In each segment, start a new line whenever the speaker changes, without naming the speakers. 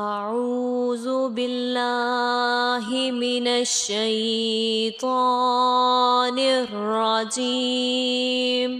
أعوذ بالله من الشيطان الرجيم.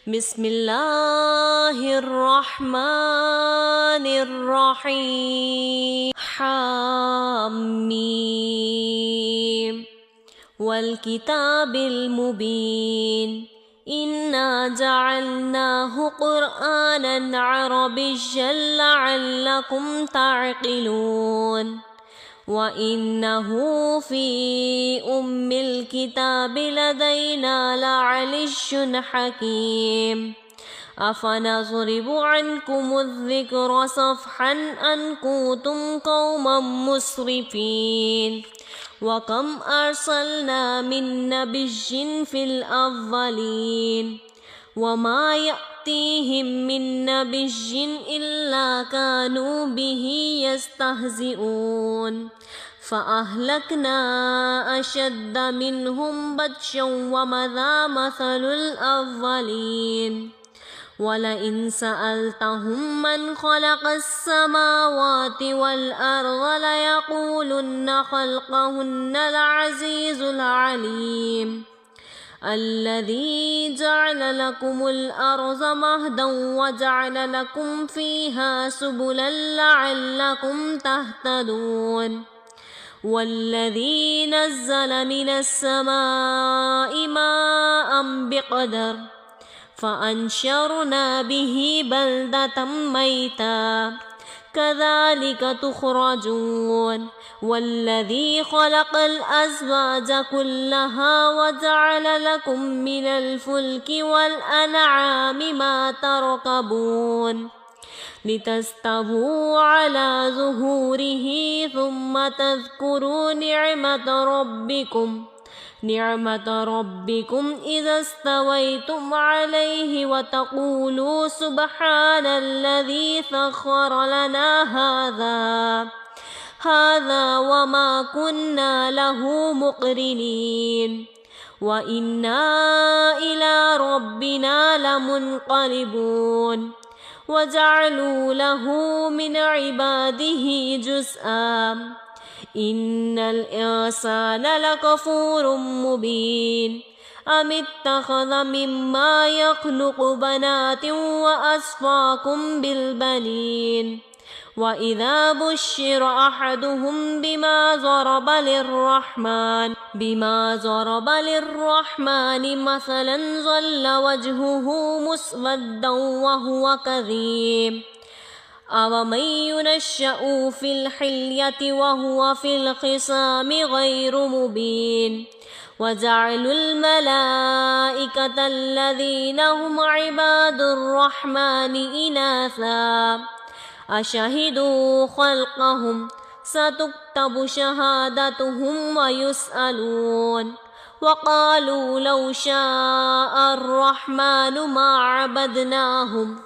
بسم الله الرحمن الرحيم. حميم والكتاب المبين. إنا جعلناه قرآنا عربيا لعلكم تعقلون. وإنه في أم الكتاب لدينا لعلي حكيم. أفنضرب عنكم الذكر صفحا أن كنتم قوما مسرفين. وكم أرسلنا من نبي في الأولين وما يأتيهم من نبي إلا كانوا به يستهزئون. فأهلكنا أشد منهم بطشا ومضى مثل الأولين. ولئن سألتهم من خلق السماوات والأرض ليقولن خلقهن العزيز العليم. الذي جعل لكم الأرض مهدا وجعل لكم فيها سبلا لعلكم تهتدون. والذي نزل من السماء ماء بقدر فأنشرنا به بلدة ميتا كذلك تخرجون. والذي خلق الأزواج كلها وجعل لكم من الفلك والأنعام ما تركبون لتستووا على ظهوره ثم تذكروا نعمة ربكم إذا استويتم عليه وتقولوا سبحان الذي سخر لنا هذا وما كنا له مقرنين وإنا إلى ربنا لمنقلبون. وجعلوا له من عباده جزءا إن الإنسان لكفور مبين. أم اتخذ مما يخلق بنات وأصفاكم بالبنين. وإذا بشر أحدهم بما ضرب للرحمن مثلا ظل وجهه مسودا وهو كظيم. أومن ينشأ في الحلية وهو في الخصام غير مبين. وجعلوا الملائكة الذين هم عباد الرحمن إناثا أشهدوا خلقهم ستكتب شهادتهم ويسألون. وقالوا لو شاء الرحمن ما عبدناهم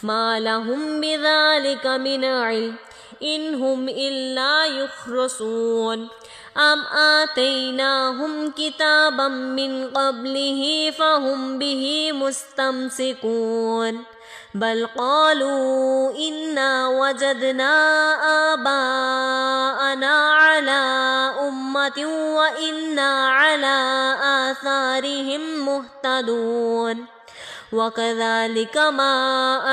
ما لهم بذلك من علم إن هم إلا يخرصون. أم آتيناهم كتابا من قبله فهم به مستمسكون. بل قالوا إنا وجدنا آباءنا على أمة وإنا على آثارهم مهتدون. وكذلك ما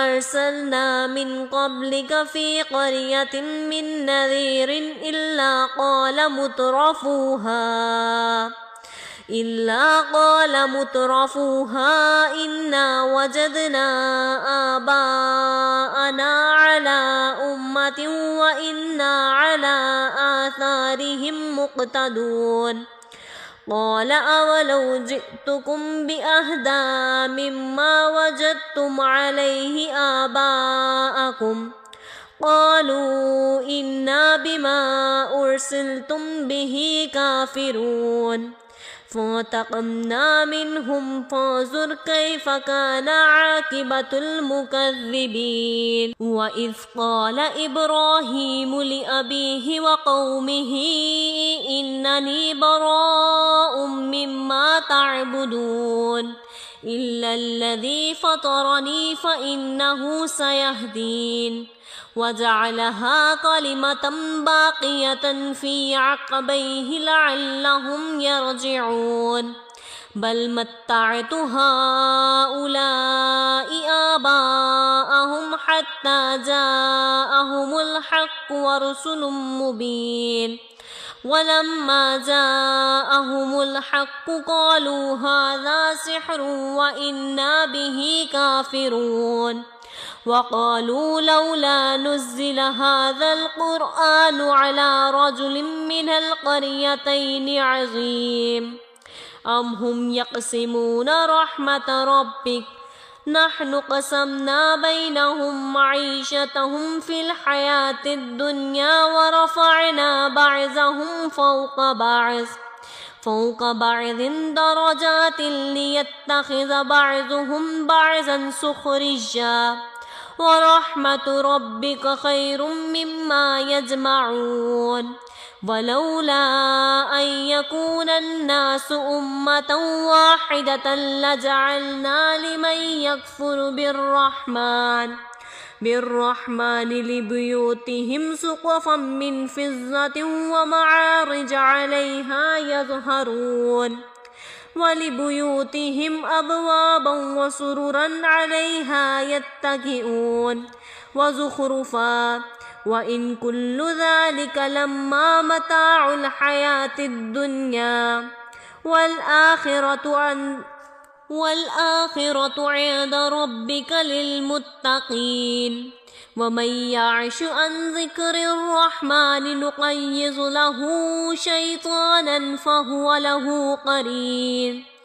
أرسلنا من قبلك في قرية من نذير إلا قال مترفوها إنا وجدنا آباءنا على أمة وإنا على آثارهم مقتدون. قال أولو جئتكم بأهدى مما وجدتم عليه آباءكم قالوا إنا بما أرسلتم به كافرون. فانتقمنا منهم فانظر كيف كان عاقبة المكذبين. وإذ قال إبراهيم لأبيه وقومه إنني براء مما تعبدون إلا الذي فطرني فإنه سيهدين. وجعلها كلمة باقية في عقبيه لعلهم يرجعون بل متعت هؤلاء آباءهم حتى جاءهم الحق ورسل مبين ولما جاءهم الحق قالوا هذا سحر وإنا به كافرون وقالوا لولا نزل هذا القرآن على رجل من القريتين عظيم أم هم يقسمون رحمة ربك نحن قسمنا بينهم معيشتهم في الحياة الدنيا ورفعنا بعضهم فوق بعض درجات ليتخذ بعضهم بعضا سخريا ورحمة ربك خير مما يجمعون ولولا أن يكون الناس أمة واحدة لجعلنا لمن يكفر بالرحمن لبيوتهم سقفا من فضة ومعارج عليها يظهرون ولبيوتهم أبوابا وسررا عليها يتكئون وزخرفا وإن كل ذلك لما متاع الحياة الدنيا والآخرة عند ربك للمتقين ومن يعش عن ذكر الرحمن نقيض له شيطانا فهو له قرين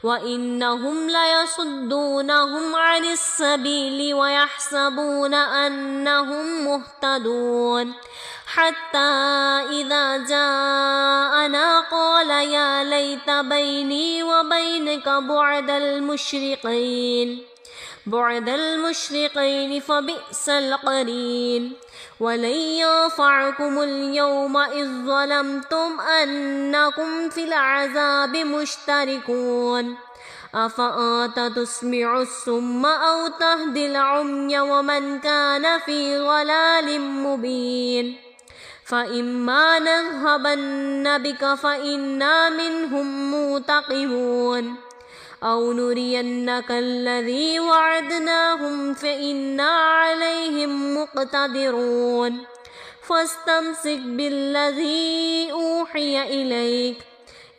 وإنهم ليصدونهم عن السبيل ويحسبون أنهم مهتدون حتى إذا جاءنا قال يا ليت بيني وبينك بعد المشرقين فبئس القرين ولن ينفعكم اليوم إذ ظلمتم أنكم في العذاب مشتركون أفأنت تسمع الصم أو تهدي العمي ومن كان في ضلال مبين فإما نذهبن بك فإنا منهم منتقمون أو نرينك الذي وعدناهم فإنا عليهم مقتدرون فاستمسك بالذي أوحي إليك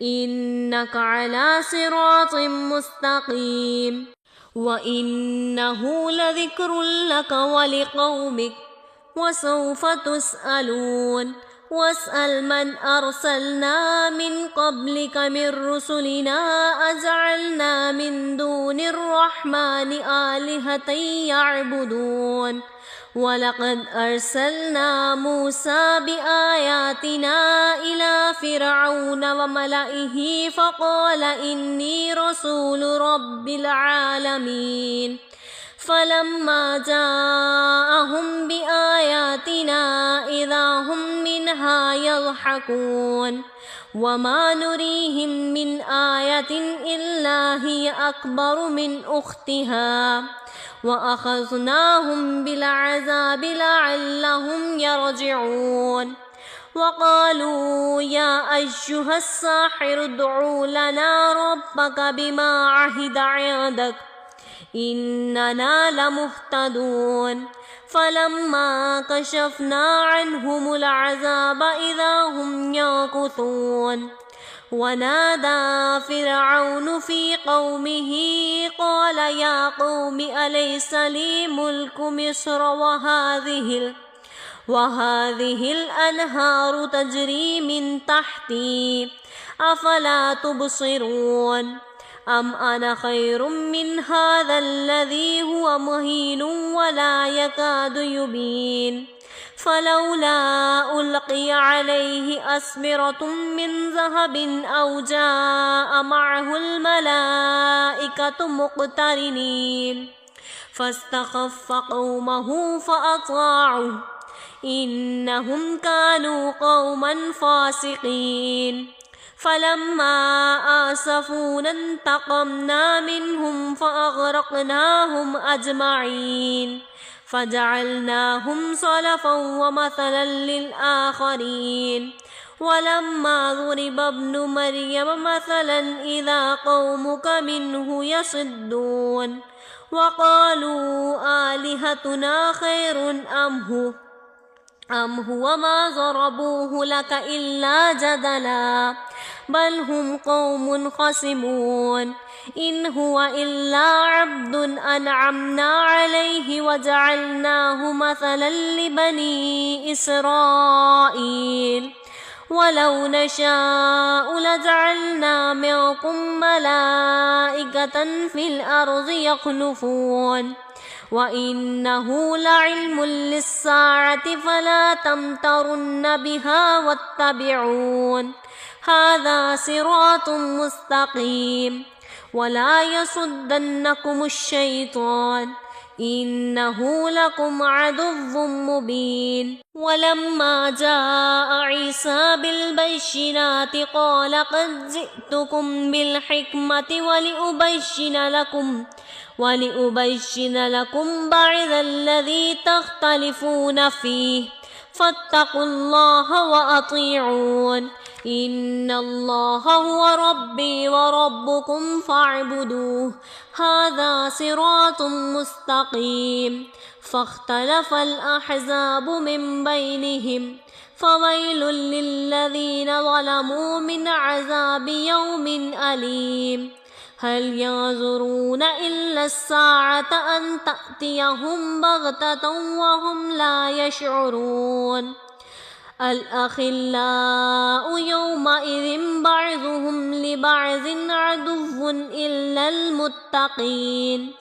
إنك على صراط مستقيم وإنه لذكر لك ولقومك وسوف تسألون واسأل من أرسلنا من قبلك من رسلنا أجعلنا من دون الرحمن آلهة يعبدون ولقد أرسلنا موسى بآياتنا إلى فرعون وملئه فقال إني رسول رب العالمين فلما جاءهم بآياتنا إذا هم منها يضحكون وما نريهم من آية إلا هي أكبر من أختها وأخذناهم بالعذاب لعلهم يرجعون وقالوا يا أيها الساحر ادع لنا ربك بما عهد عندك إننا لمهتدون فلما كشفنا عنهم العذاب إذا هم ينكثون ونادى فرعون في قومه قال يا قوم أليس لي ملك مصر وهذه الأنهار تجري من تحتي أفلا تبصرون أم أنا خير من هذا الذي هو مهين ولا يكاد يبين فلولا ألقي عليه أسورة من ذهب أو جاء معه الملائكة مقترنين فاستخف قومه فأطاعوه إنهم كانوا قوما فاسقين فلما آسفونا انتقمنا منهم فأغرقناهم أجمعين فجعلناهم سلفا ومثلا للآخرين ولما ضرب ابن مريم مثلا إذا قومك منه يصدون وقالوا آلهتنا خير أم هو ما ضربوه لك إلا جدلا بل هم قوم خصمون إن هو إلا عبد أنعمنا عليه وجعلناه مثلا لبني إسرائيل ولو نشاء لجعلنا منكم ملائكة في الأرض يخلفون وإنه لعلم للساعة فلا تمترن بها واتبعون هذا صراط مستقيم ولا يصدنكم الشيطان إنه لكم عدو مبين ولما جاء عيسى بالبينات قال قد جئتكم بالحكمة ولأبين لكم بعض الذي تختلفون فيه فاتقوا الله وأطيعون إن الله هو ربي وربكم فاعبدوه هذا صراط مستقيم فاختلف الأحزاب من بينهم فويل للذين ظلموا من عذاب يوم أليم هل ينظرون إلا الساعة أن تأتيهم بغتة وهم لا يشعرون الأخلاء يومئذ بعضهم لبعض عدو إلا المتقين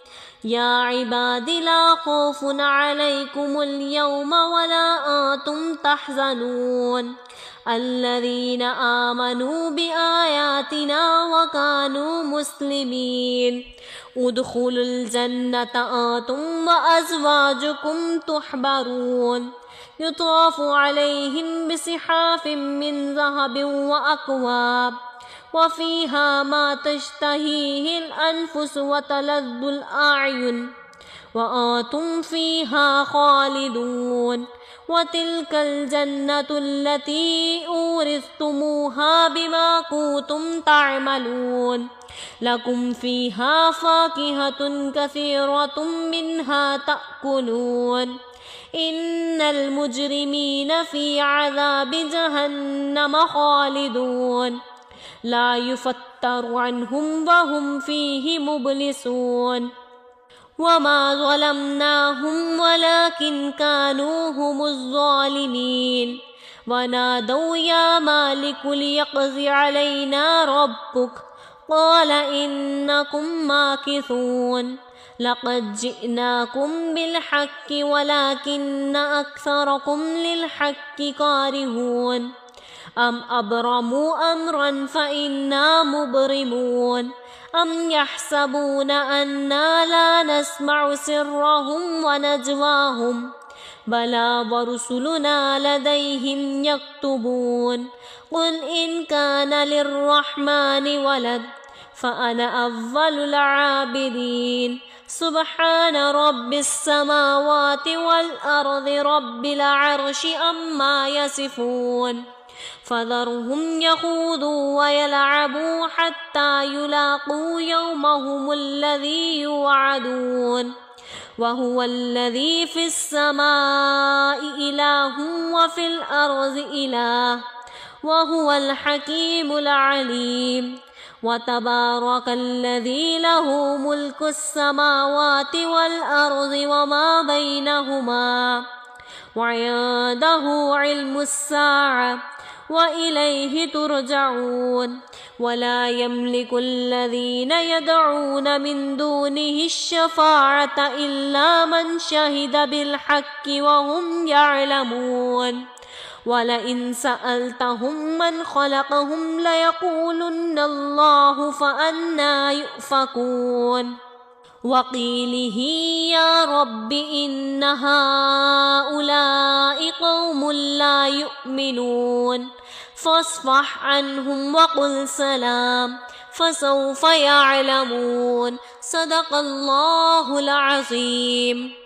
يا عباد لا خوف عليكم اليوم ولا أنتم تحزنون الذين آمنوا بآياتنا وكانوا مسلمين ادخلوا الجنة أنتم وأزواجكم تحبرون يطاف عليهم بصحاف من ذهب وأكواب وفيها ما تشتهيه الأنفس وتلذ الأعين وأنتم فيها خالدون وتلك الجنة التي أورثتموها بما كنتم تعملون لكم فيها فاكهة كثيرة منها تأكلون إن المجرمين في عذاب جهنم خالدون لا يفتر عنهم وهم فيه مبلسون وما ظلمناهم ولكن كانوا هم الظالمين ونادوا يا مالك ليقض علينا ربك قال إنكم ماكثون لقد جئناكم بالحق ولكن أكثركم للحق كارهون أم أبرموا أمرا فإنا مبرمون أم يحسبون أنا لا نسمع سرهم ونجواهم بلى ورسلنا لديهم يكتبون قل إن كان للرحمن ولد فأنا أول العابدين سبحان رب السماوات والأرض رب العرش أما يصفون فذرهم يخوضوا ويلعبوا حتى يلاقوا يومهم الذي يوعدون وهو الذي في السماء إله وفي الأرض إله وهو الحكيم العليم وتبارك الذي له ملك السماوات والأرض وما بينهما وعنده علم الساعة وإليه ترجعون ولا يملك الذين يدعون من دونه الشفاعة إلا من شهد بالحق وهم يعلمون ولئن سألتهم من خلقهم ليقولن الله فأنى يؤفكون وقيله يا رب إن هؤلاء قوم لا يؤمنون فاصفح عنهم وقل سلام فسوف يعلمون صدق الله العظيم.